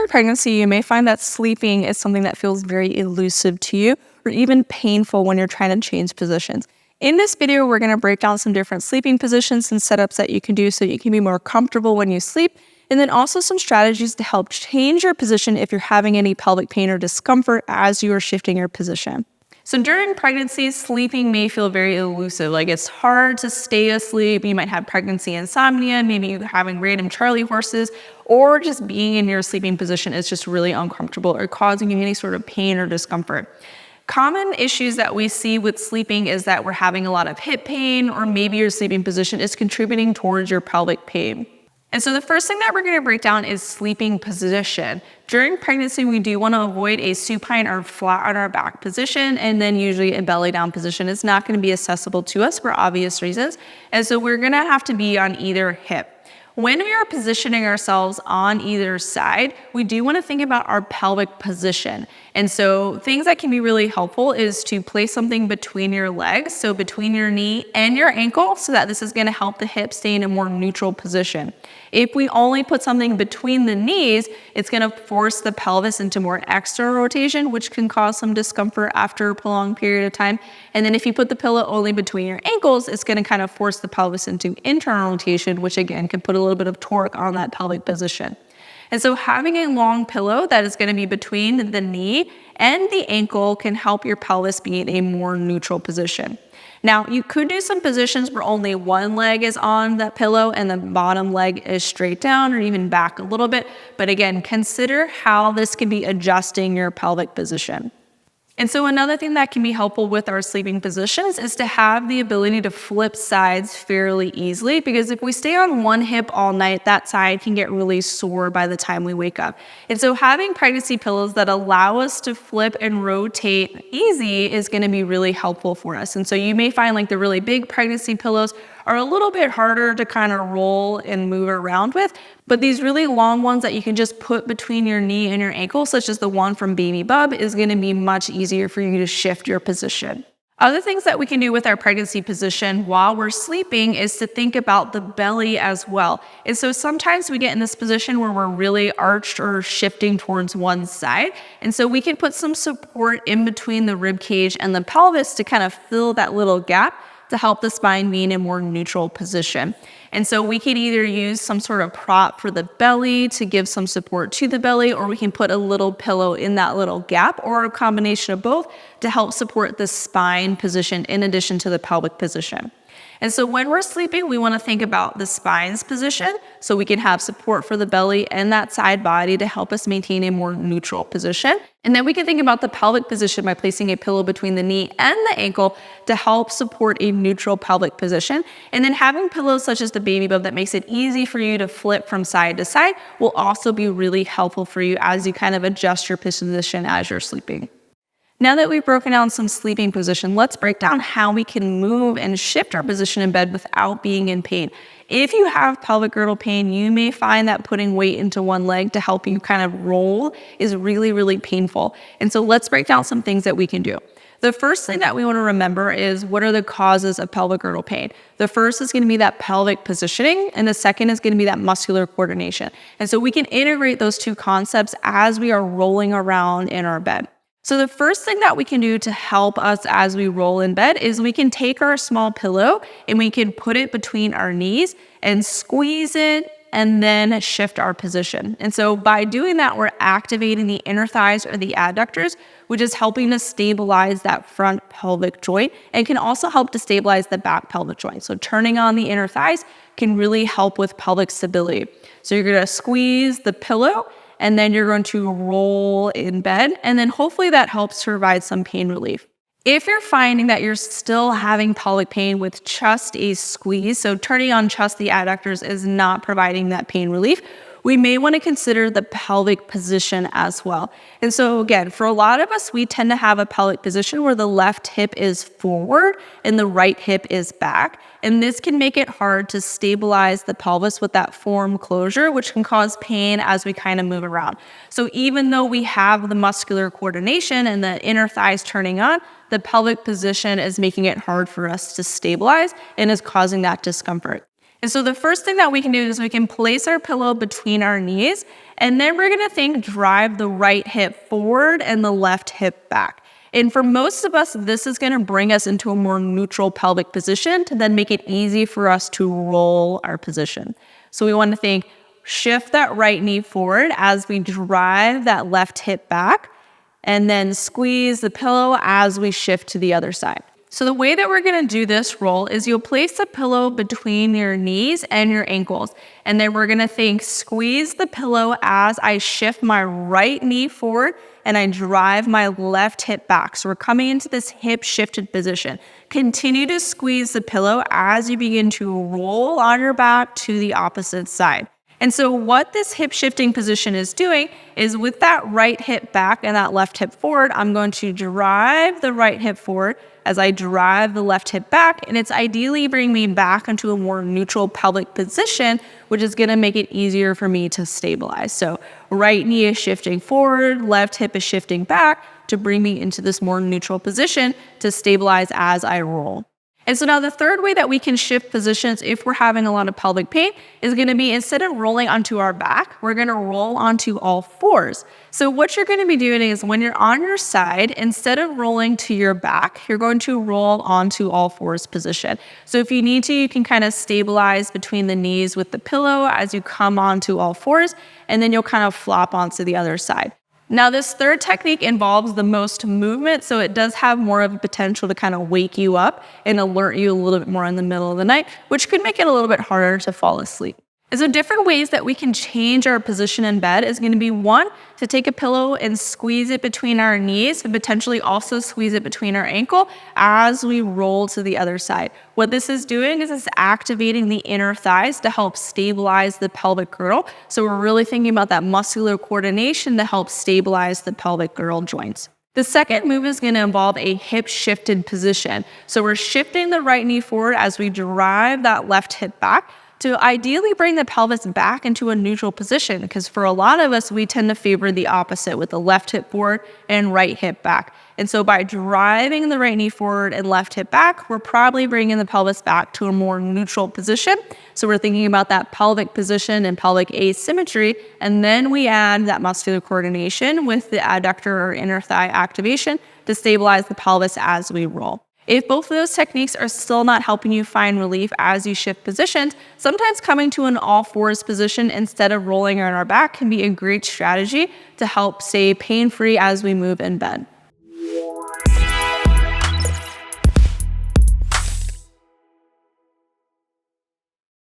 pregnancy, you may find that sleeping is something that feels very elusive to you or even painful when you're trying to change positions. In this video, we're going to break down some different sleeping positions and setups that you can do so you can be more comfortable when you sleep, and then also some strategies to help change your position if you're having any pelvic pain or discomfort as you are shifting your position. So during pregnancy, sleeping may feel very elusive. Like it's hard to stay asleep. You might have pregnancy insomnia, maybe you're having random Charlie horses, or just being in your sleeping position is just really uncomfortable or causing you any sort of pain or discomfort. Common issues that we see with sleeping is that we're having a lot of hip pain, or maybe your sleeping position is contributing towards your pelvic pain. And so the first thing that we're going to break down is sleeping position. During pregnancy, we do want to avoid a supine or flat on our back position, and then usually a belly down position is not going to be accessible to us for obvious reasons. And so we're going to have to be on either hip. When we are positioning ourselves on either side, we do want to think about our pelvic position. And so things that can be really helpful is to place something between your legs, so between your knee and your ankle, so that this is going to help the hip stay in a more neutral position. If we only put something between the knees, it's going to force the pelvis into more external rotation, which can cause some discomfort after a prolonged period of time. And then if you put the pillow only between your ankles, it's going to kind of force the pelvis into internal rotation, which again can put a little bit of torque on that pelvic position. And so having a long pillow that is going to be between the knee and the ankle can help your pelvis be in a more neutral position. Now, you could do some positions where only one leg is on that pillow and the bottom leg is straight down or even back a little bit. But again, consider how this can be adjusting your pelvic position. And so another thing that can be helpful with our sleeping positions is to have the ability to flip sides fairly easily, because if we stay on one hip all night, that side can get really sore by the time we wake up. And so having pregnancy pillows that allow us to flip and rotate easy is going to be really helpful for us. And so you may find like the really big pregnancy pillows are a little bit harder to kind of roll and move around with, but these really long ones that you can just put between your knee and your ankle, such as the one from Baby Bub, is going to be much easier for you to shift your position. Other things that we can do with our pregnancy position while we're sleeping is to think about the belly as well. And so sometimes we get in this position where we're really arched or shifting towards one side. And so we can put some support in between the rib cage and the pelvis to kind of fill that little gap to help the spine be in a more neutral position. And so we could either use some sort of prop for the belly to give some support to the belly, or we can put a little pillow in that little gap, or a combination of both to help support the spine position in addition to the pelvic position. And so when we're sleeping, we want to think about the spine's position so we can have support for the belly and that side body to help us maintain a more neutral position. And then we can think about the pelvic position by placing a pillow between the knee and the ankle to help support a neutral pelvic position. And then having pillows such as the Baby Bub that makes it easy for you to flip from side to side will also be really helpful for you as you kind of adjust your position as you're sleeping. Now that we've broken down some sleeping position, let's break down how we can move and shift our position in bed without being in pain. If you have pelvic girdle pain, you may find that putting weight into one leg to help you kind of roll is really, really painful. And so let's break down some things that we can do. The first thing that we want to remember is what are the causes of pelvic girdle pain. The first is going to be that pelvic positioning, and the second is going to be that muscular coordination. And so we can integrate those two concepts as we are rolling around in our bed. So the first thing that we can do to help us as we roll in bed is we can take our small pillow and we can put it between our knees and squeeze it and then shift our position. And so by doing that, we're activating the inner thighs or the adductors, which is helping to stabilize that front pelvic joint and can also help to stabilize the back pelvic joint. So turning on the inner thighs can really help with pelvic stability. So you're going to squeeze the pillow and then you're going to roll in bed, and then hopefully that helps to provide some pain relief. If you're finding that you're still having pelvic pain with just a squeeze, so turning on just the adductors is not providing that pain relief, we may want to consider the pelvic position as well. And so again, for a lot of us, we tend to have a pelvic position where the left hip is forward and the right hip is back. And this can make it hard to stabilize the pelvis with that form closure, which can cause pain as we kind of move around. So even though we have the muscular coordination and the inner thighs turning on, the pelvic position is making it hard for us to stabilize and is causing that discomfort. And so the first thing that we can do is we can place our pillow between our knees, and then we're gonna drive the right hip forward and the left hip back. And for most of us, this is gonna bring us into a more neutral pelvic position to then make it easy for us to roll our position. So we wanna shift that right knee forward as we drive that left hip back, and then squeeze the pillow as we shift to the other side. So the way that we're gonna do this roll is you'll place the pillow between your knees and your ankles. And then we're gonna squeeze the pillow as I shift my right knee forward and I drive my left hip back. So we're coming into this hip shifted position. Continue to squeeze the pillow as you begin to roll on your back to the opposite side. And so what this hip shifting position is doing is with that right hip back and that left hip forward, I'm going to drive the right hip forward as I drive the left hip back, and it's ideally bringing me back into a more neutral pelvic position, which is gonna make it easier for me to stabilize. So right knee is shifting forward, left hip is shifting back to bring me into this more neutral position to stabilize as I roll. And so now the third way that we can shift positions if we're having a lot of pelvic pain is gonna be, instead of rolling onto our back, we're gonna roll onto all fours. So what you're gonna be doing is when you're on your side, instead of rolling to your back, you're going to roll onto all fours position. So if you need to, you can kind of stabilize between the knees with the pillow as you come onto all fours, and then you'll kind of flop onto the other side. Now, this third technique involves the most movement, so it does have more of a potential to kind of wake you up and alert you a little bit more in the middle of the night, which could make it a little bit harder to fall asleep. And so different ways that we can change our position in bed is going to be, one, to take a pillow and squeeze it between our knees, and potentially also squeeze it between our ankle as we roll to the other side. What this is doing is it's activating the inner thighs to help stabilize the pelvic girdle. So we're really thinking about that muscular coordination to help stabilize the pelvic girdle joints. The second move is going to involve a hip shifted position. So we're shifting the right knee forward as we drive that left hip back to ideally bring the pelvis back into a neutral position, because for a lot of us, we tend to favor the opposite with the left hip forward and right hip back. And so by driving the right knee forward and left hip back, we're probably bringing the pelvis back to a more neutral position. So we're thinking about that pelvic position and pelvic asymmetry, and then we add that muscular coordination with the adductor or inner thigh activation to stabilize the pelvis as we roll. If both of those techniques are still not helping you find relief as you shift positions, sometimes coming to an all fours position instead of rolling on our back can be a great strategy to help stay pain-free as we move in bed.